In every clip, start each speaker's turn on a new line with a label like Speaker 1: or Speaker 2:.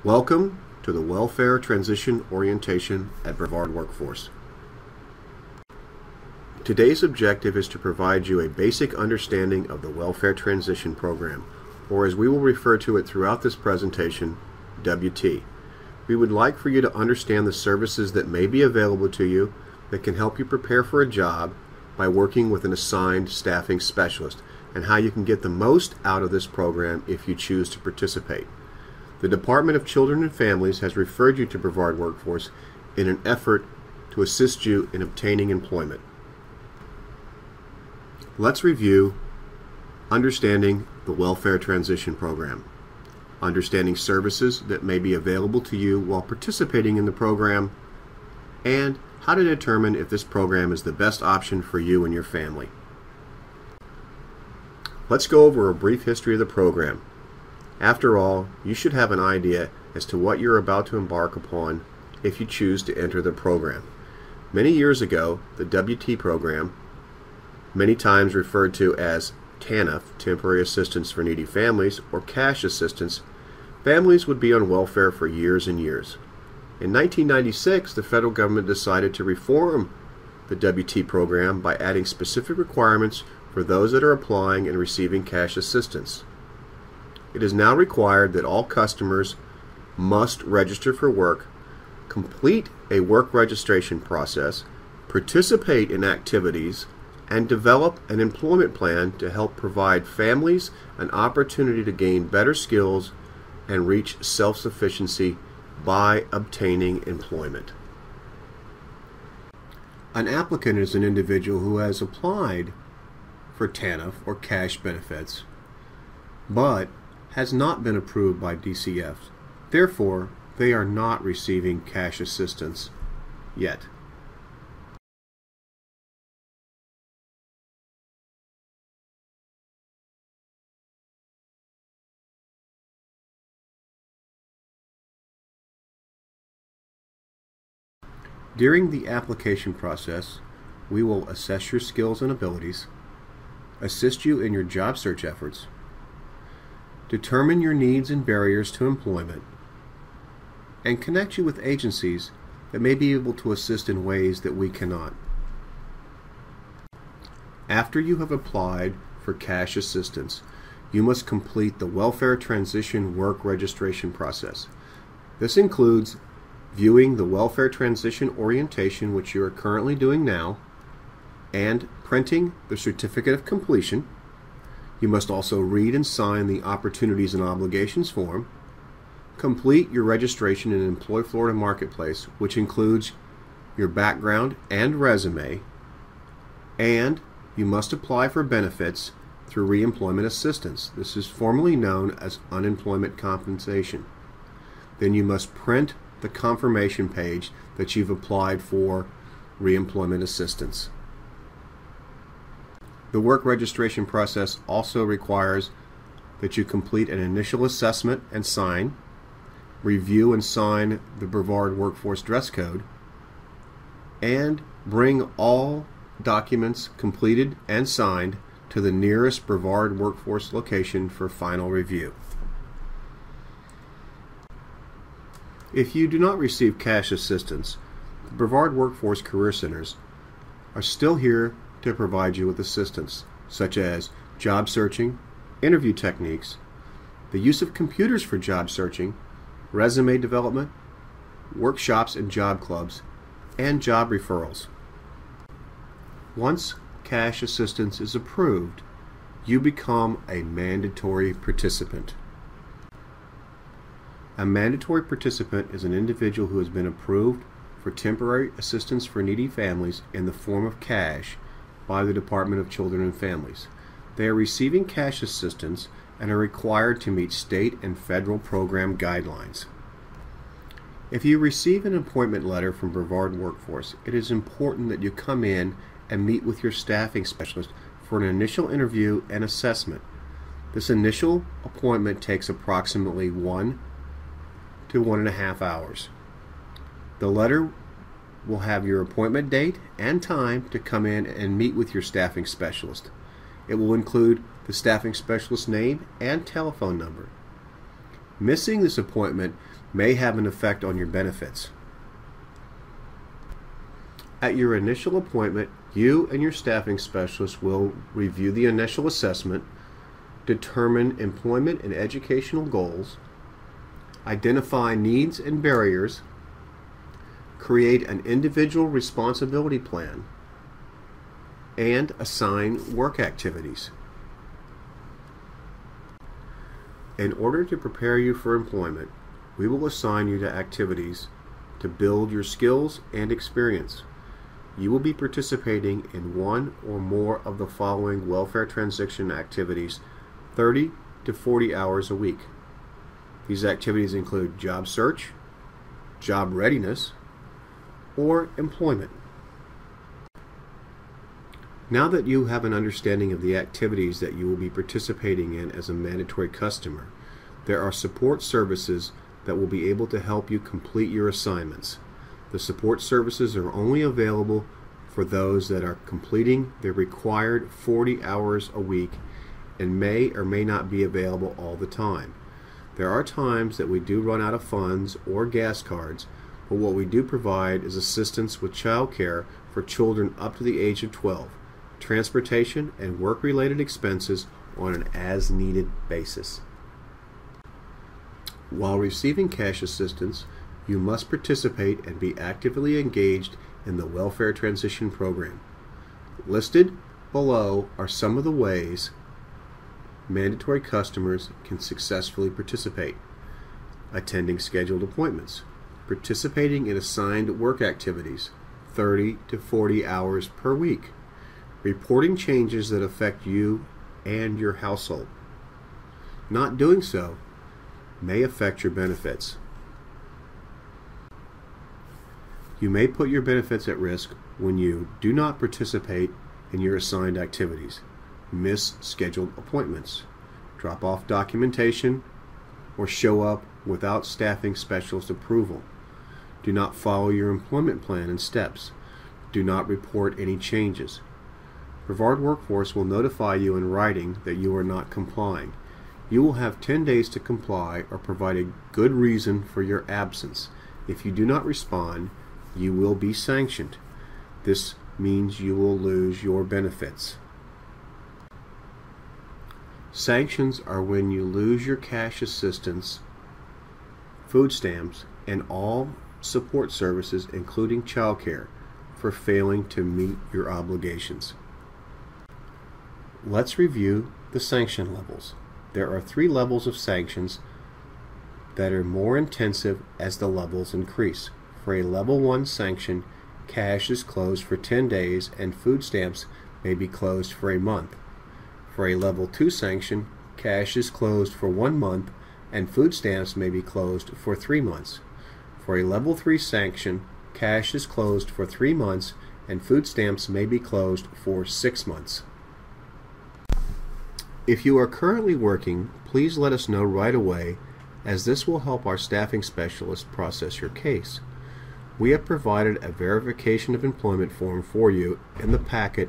Speaker 1: Welcome to the Welfare Transition Orientation at Brevard Workforce. Today's objective is to provide you a basic understanding of the Welfare Transition Program, or as we will refer to it throughout this presentation, WT. We would like for you to understand the services that may be available to you that can help you prepare for a job by working with an assigned staffing specialist, and how you can get the most out of this program if you choose to participate. The Department of Children and Families has referred you to Brevard Workforce in an effort to assist you in obtaining employment. Let's review understanding the Welfare Transition Program, understanding services that may be available to you while participating in the program, and how to determine if this program is the best option for you and your family. Let's go over a brief history of the program. After all, you should have an idea as to what you're about to embark upon if you choose to enter the program. Many years ago, the WT program, many times referred to as TANF, Temporary Assistance for Needy Families, or Cash Assistance, families would be on welfare for years and years. In 1996, the federal government decided to reform the WT program by adding specific requirements for those that are applying and receiving cash assistance. It is now required that all customers must register for work, complete a work registration process, participate in activities, and develop an employment plan to help provide families an opportunity to gain better skills and reach self-sufficiency by obtaining employment. An applicant is an individual who has applied for TANF or cash benefits, but has not been approved by DCF. Therefore, they are not receiving cash assistance yet. During the application process, we will assess your skills and abilities, assist you in your job search efforts, determine your needs and barriers to employment, and connect you with agencies that may be able to assist in ways that we cannot. After you have applied for cash assistance, you must complete the Welfare Transition Work Registration process. This includes viewing the Welfare Transition Orientation, which you are currently doing now, and printing the Certificate of Completion. You must also read and sign the Opportunities and Obligations form, complete your registration in Employ Florida Marketplace, which includes your background and resume, and you must apply for benefits through reemployment assistance. This is formally known as unemployment compensation. Then you must print the confirmation page that you've applied for reemployment assistance. The work registration process also requires that you complete an initial assessment and sign, review and sign the Brevard Workforce Dress Code, and bring all documents completed and signed to the nearest Brevard Workforce location for final review. If you do not receive cash assistance, the Brevard Workforce Career Centers are still here to provide you with assistance, such as job searching, interview techniques, the use of computers for job searching, resume development, workshops and job clubs, and job referrals. Once cash assistance is approved, you become a mandatory participant. A mandatory participant is an individual who has been approved for temporary assistance for needy families in the form of cash by the Department of Children and Families. They are receiving cash assistance and are required to meet state and federal program guidelines. If you receive an appointment letter from Brevard Workforce, it is important that you come in and meet with your staffing specialist for an initial interview and assessment. This initial appointment takes approximately 1 to 1.5 hours. The letter will have your appointment date and time to come in and meet with your staffing specialist. It will include the staffing specialist's name and telephone number. Missing this appointment may have an effect on your benefits. At your initial appointment, you and your staffing specialist will review the initial assessment, determine employment and educational goals, identify needs and barriers, create an individual responsibility plan, and assign work activities. In order to prepare you for employment, we will assign you to activities to build your skills and experience. You will be participating in one or more of the following welfare transition activities 30 to 40 hours a week. These activities include job search, job readiness, or employment. Now that you have an understanding of the activities that you will be participating in as a mandatory customer, there are support services that will be able to help you complete your assignments. The support services are only available for those that are completing the required 40 hours a week and may or may not be available all the time. There are times that we do run out of funds or gas cards, but what we do provide is assistance with child care for children up to the age of 12, transportation and work-related expenses on an as-needed basis. While receiving cash assistance, you must participate and be actively engaged in the Welfare Transition Program. Listed below are some of the ways mandatory customers can successfully participate: attending scheduled appointments, participating in assigned work activities 30 to 40 hours per week, reporting changes that affect you and your household. Not doing so may affect your benefits. You may put your benefits at risk when you do not participate in your assigned activities, miss scheduled appointments, drop off documentation, or show up without staffing specialist approval. Do not follow your employment plan and steps. Do not report any changes. Brevard Workforce will notify you in writing that you are not complying. You will have 10 days to comply or provide a good reason for your absence. If you do not respond, you will be sanctioned. This means you will lose your benefits. Sanctions are when you lose your cash assistance, food stamps, and all support services, including child care, for failing to meet your obligations. Let's review the sanction levels. There are 3 levels of sanctions that are more intensive as the levels increase. For a level 1 sanction, cash is closed for 10 days and food stamps may be closed for a month. For a level 2 sanction, cash is closed for 1 month and food stamps may be closed for 3 months. For a level 3 sanction, cash is closed for 3 months and food stamps may be closed for 6 months. If you are currently working, please let us know right away, as this will help our staffing specialist process your case. We have provided a verification of employment form for you in the packet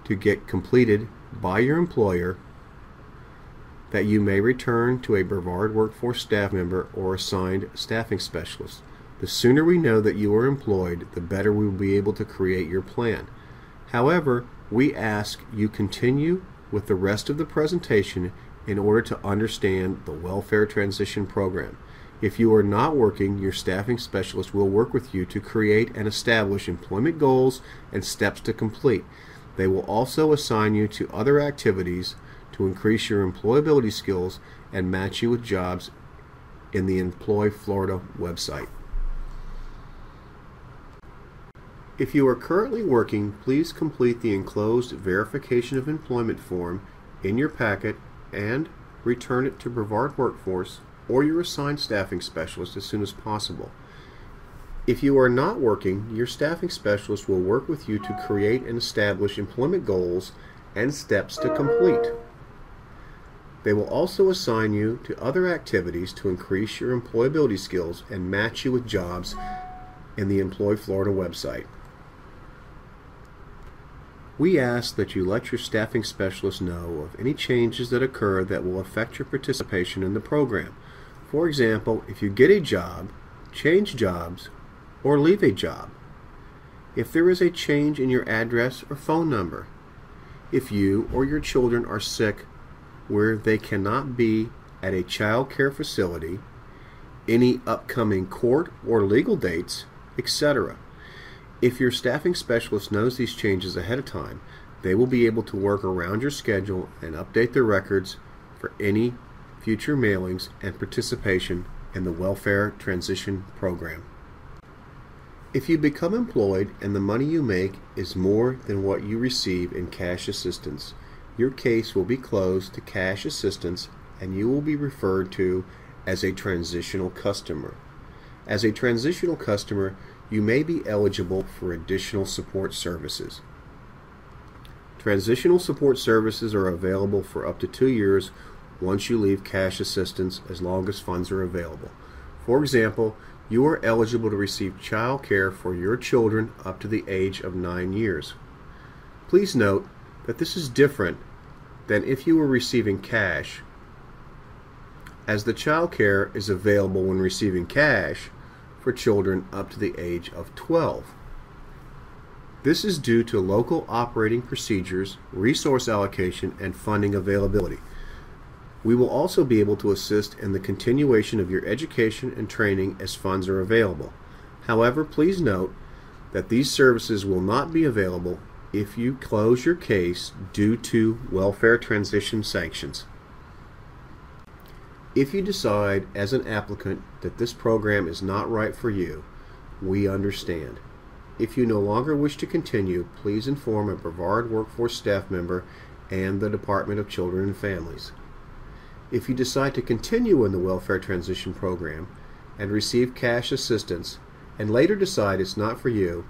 Speaker 1: to get completed by your employer that you may return to a Brevard Workforce staff member or assigned staffing specialist. The sooner we know that you are employed, the better we will be able to create your plan. However, we ask you continue with the rest of the presentation in order to understand the Welfare Transition Program. If you are not working, your staffing specialist will work with you to create and establish employment goals and steps to complete. They will also assign you to other activities to increase your employability skills and match you with jobs in the Employ Florida website. If you are currently working, please complete the enclosed verification of employment form in your packet and return it to Brevard Workforce or your assigned staffing specialist as soon as possible. If you are not working, your staffing specialist will work with you to create and establish employment goals and steps to complete. They will also assign you to other activities to increase your employability skills and match you with jobs in the Employ Florida website. We ask that you let your staffing specialist know of any changes that occur that will affect your participation in the program. For example, if you get a job, change jobs, or leave a job. If there is a change in your address or phone number. If you or your children are sick where they cannot be at a child care facility, any upcoming court or legal dates, etc. If your staffing specialist knows these changes ahead of time, they will be able to work around your schedule and update their records for any future mailings and participation in the Welfare Transition Program. If you become employed and the money you make is more than what you receive in cash assistance, your case will be closed to cash assistance and you will be referred to as a transitional customer. As a transitional customer, you may be eligible for additional support services. Transitional support services are available for up to 2 years once you leave cash assistance, as long as funds are available. For example, you are eligible to receive child care for your children up to the age of 9 years. Please note that this is different than if you were receiving cash, as the child care is available when receiving cash for children up to the age of 12. This is due to local operating procedures, resource allocation, and funding availability. We will also be able to assist in the continuation of your education and training as funds are available. However, please note that these services will not be available if you close your case due to welfare transition sanctions. If you decide as an applicant that this program is not right for you, we understand. If you no longer wish to continue, please inform a Brevard Workforce staff member and the Department of Children and Families. If you decide to continue in the Welfare Transition Program and receive cash assistance and later decide it's not for you,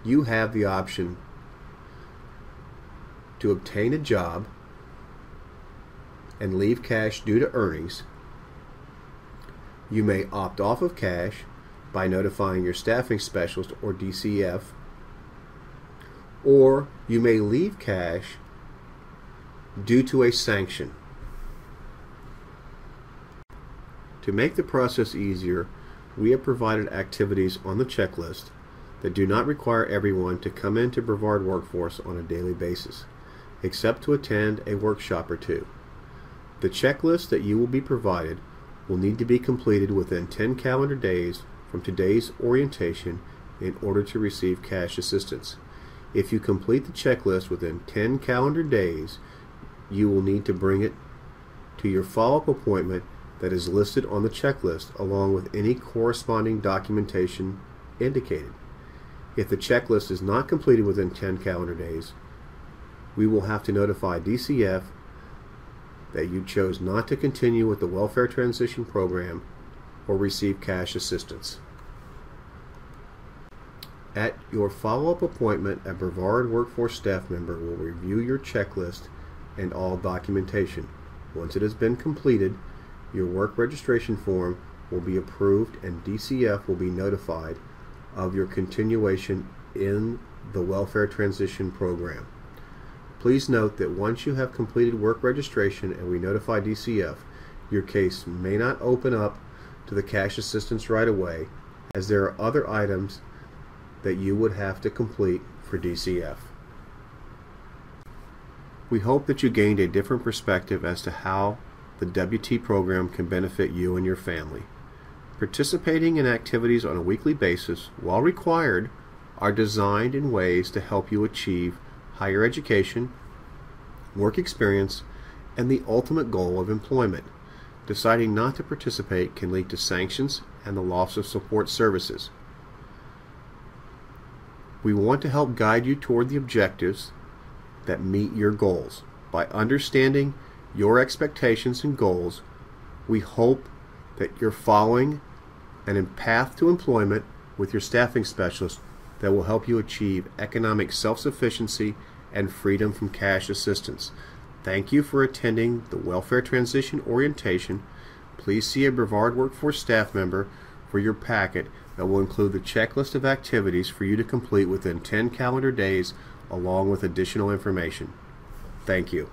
Speaker 1: you have the option to obtain a job and leave cash due to earnings. You may opt off of cash by notifying your staffing specialist or DCF, or you may leave cash due to a sanction. To make the process easier, we have provided activities on the checklist that do not require everyone to come into Brevard Workforce on a daily basis, except to attend a workshop or two. The checklist that you will be provided will need to be completed within 10 calendar days from today's orientation in order to receive cash assistance. If you complete the checklist within 10 calendar days, you will need to bring it to your follow-up appointment that is listed on the checklist, along with any corresponding documentation indicated. If the checklist is not completed within 10 calendar days, we will have to notify DCF that you chose not to continue with the Welfare Transition Program or receive cash assistance. At your follow-up appointment, a Brevard Workforce staff member will review your checklist and all documentation. Once it has been completed, your work registration form will be approved and DCF will be notified of your continuation in the Welfare Transition Program. Please note that once you have completed work registration and we notify DCF, your case may not open up to the cash assistance right away, as there are other items that you would have to complete for DCF. We hope that you gained a different perspective as to how the WT program can benefit you and your family. Participating in activities on a weekly basis, while required, are designed in ways to help you achieve higher education, work experience, and the ultimate goal of employment. Deciding not to participate can lead to sanctions and the loss of support services. We want to help guide you toward the objectives that meet your goals. By understanding your expectations and goals, we hope that you're following a path to employment with your staffing specialist that will help you achieve economic self-sufficiency and freedom from cash assistance. Thank you for attending the Welfare Transition Orientation. Please see a Brevard Workforce staff member for your packet that will include the checklist of activities for you to complete within 10 calendar days, along with additional information. Thank you.